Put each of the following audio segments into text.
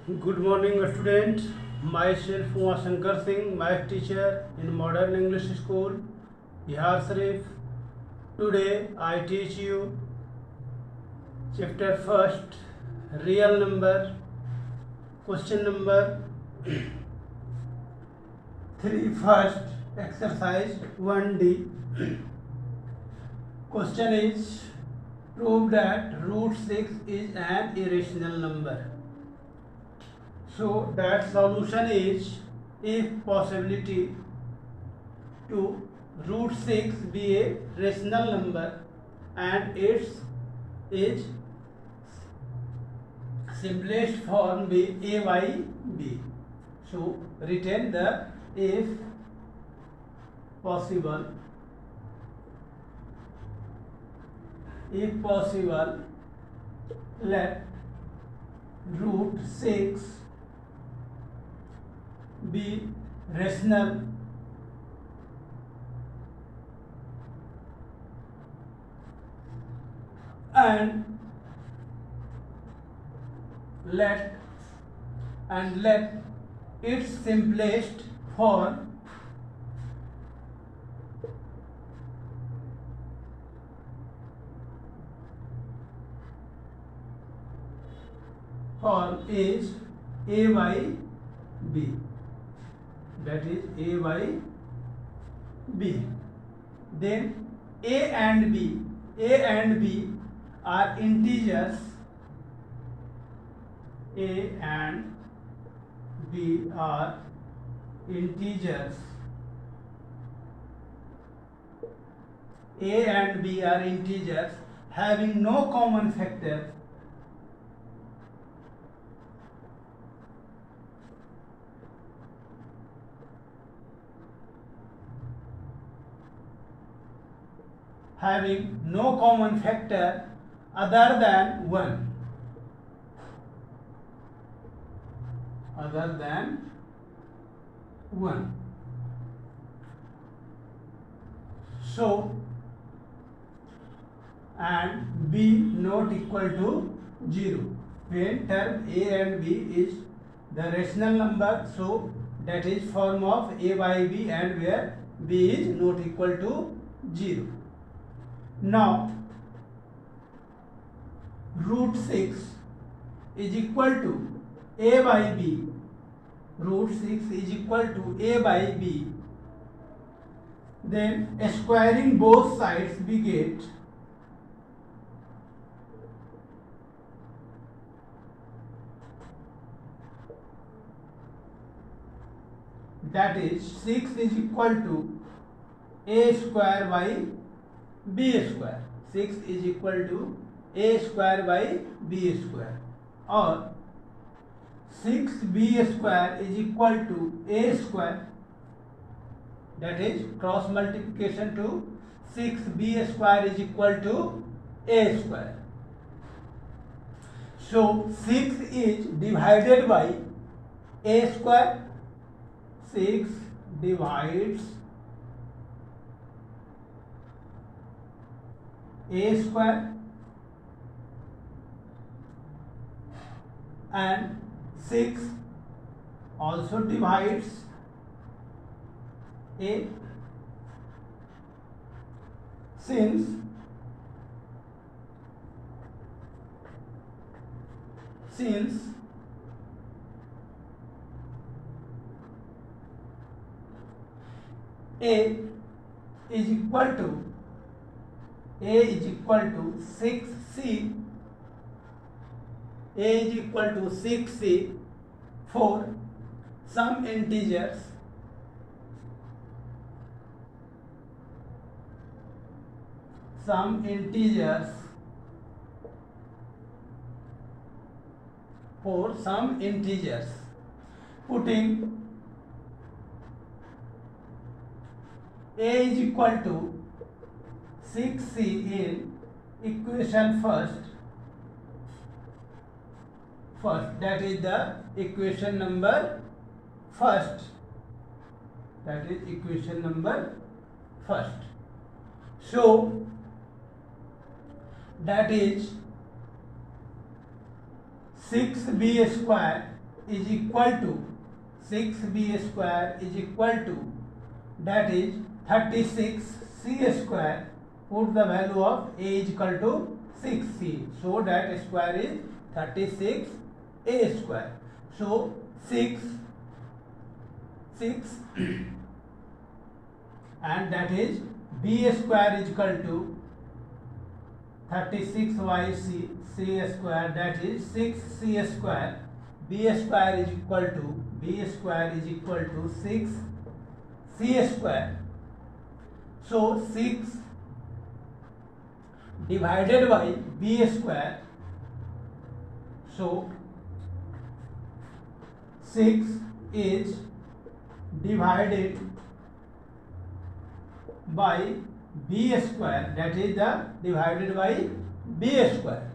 Good morning, student. Myself Umashankar Singh, math teacher in Modern English School, Bihar Sharif. Today I teach you chapter first, real number, question number 3 first, exercise 1D. Question is, prove that root 6 is an irrational number. So that solution is, if possibility to root 6 be a rational number and its is simplest form be a by b. So retain the if possible let root 6 be rational and let its simplest form is a by b. That is a by b. Then a and b are integers. A and b are integers. A and b are integers having no common factor. Having no common factor other than 1. So, and b not equal to 0. When term a and b is the rational number, so that is form of a by b, and where b is not equal to 0. Now, root 6 is equal to a by b. Root 6 is equal to a by b. Then squaring both sides we get that is 6 is equal to a square by b square. 6 is equal to a square by b square, or 6b square is equal to a square. That is cross multiplication to 6b square is equal to a square. So 6 is divided by a square. 6 divides a square, and 6 also divides a. Since a is equal to 6c, a is equal to 6c for some integers putting a is equal to 6c in equation first, that is the equation number first. So that is 6b square is equal to 6b square is equal to, that is 36c square. Put the value of a is equal to 6c, so that square is 36a square. So 6 and that is b square is equal to 36yc c square, that is 6c square. b square is equal to 6c square. So 6 divided by b square, so 6 is divided by b square, that is the divided by b square.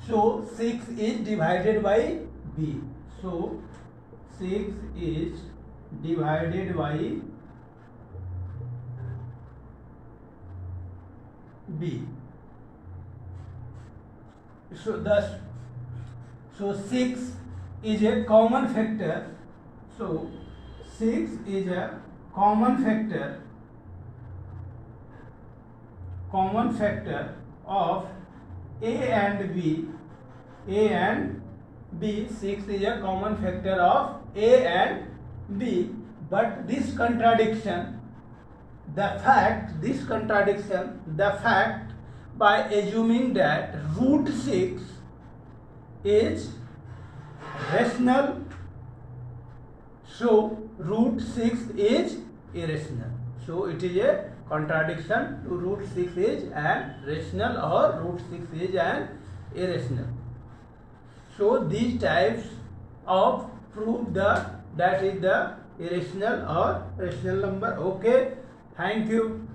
So 6 is divided by b, so 6 is divided by b. So 6 is a common factor. So 6 is a common factor of a and b. 6 is a common factor of a and b. But this contradiction, the fact by assuming that root 6 is rational, so root 6 is irrational. So it is a contradiction to root 6 is an rational or root 6 is an irrational. So these types of prove that is the irrational or rational number. Okay, thank you.